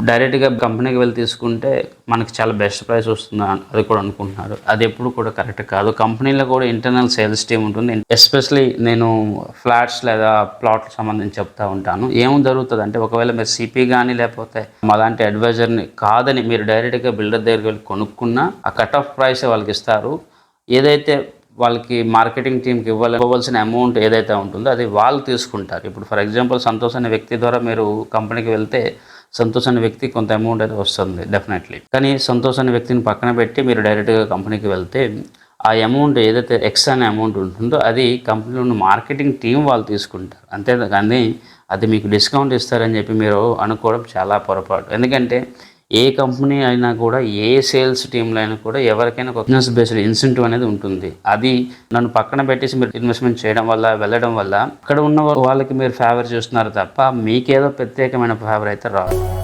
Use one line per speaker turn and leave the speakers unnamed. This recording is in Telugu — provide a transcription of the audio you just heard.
డైరెక్ట్గా కంపెనీకి వెళ్ళి తీసుకుంటే మనకి చాలా బెస్ట్ ప్రైస్ వస్తుంది అది కూడా అనుకుంటున్నారు. అది ఎప్పుడు కూడా కరెక్ట్ కాదు. కంపెనీలో కూడా ఇంటర్నల్ సేల్స్ టీమ్ ఉంటుంది. ఎస్పెషలీ నేను ఫ్లాట్స్ లేదా ప్లాట్లకు సంబంధించి చెప్తా ఉంటాను. ఏం జరుగుతుంది అంటే, ఒకవేళ మీరు సిపి కానీ లేకపోతే అలాంటి అడ్వైజర్ని కాదని మీరు డైరెక్ట్గా బిల్డర్ దగ్గరికి వెళ్ళి కొనుక్కున్నా ఆ కట్ ఆఫ్ ప్రైస్ వాళ్ళకి ఇస్తారు. ఏదైతే వాళ్ళకి మార్కెటింగ్ టీమ్కి ఇవ్వవలసిన అమౌంట్ ఏదైతే ఉంటుందో అది వాళ్ళు తీసుకుంటారు. ఇప్పుడు ఫర్ ఎగ్జాంపుల్ సంతోష్ అనే వ్యక్తి ద్వారా మీరు కంపెనీకి వెళ్తే సంతోష్ అనే వ్యక్తి కొంత అమౌంట్ అయితే వస్తుంది డెఫినెట్లీ. కానీ సంతోష్ అనే వ్యక్తిని పక్కన పెట్టి మీరు డైరెక్ట్గా కంపెనీకి వెళ్తే ఆ అమౌంట్ ఏదైతే ఎక్స్ అనే అమౌంట్ ఉంటుందో అది కంపెనీలో ఉన్న మార్కెటింగ్ టీం వాళ్ళు తీసుకుంటారు. అంతే కానీ అది మీకు డిస్కౌంట్ ఇస్తారని చెప్పి మీరు అనుకోవడం చాలా పొరపాటు. ఎందుకంటే ఏ కంపెనీ అయినా కూడా, ఏ సేల్స్ టీంలో అయినా కూడా ఎవరికైనా ఒక బిజినెస్ బేస్డ్ ఇన్సెంటివ్ అనేది ఉంటుంది. అది నన్ను పక్కన పెట్టేసి మీరు ఇన్వెస్ట్మెంట్ చేయడం వల్ల, వెళ్ళడం వల్ల అక్కడ ఉన్న వాళ్ళకి మీరు ఫేవర్ చేస్తున్నారు తప్ప మీకేదో ప్రత్యేకమైన ఫేవర్ అయితే రాదు.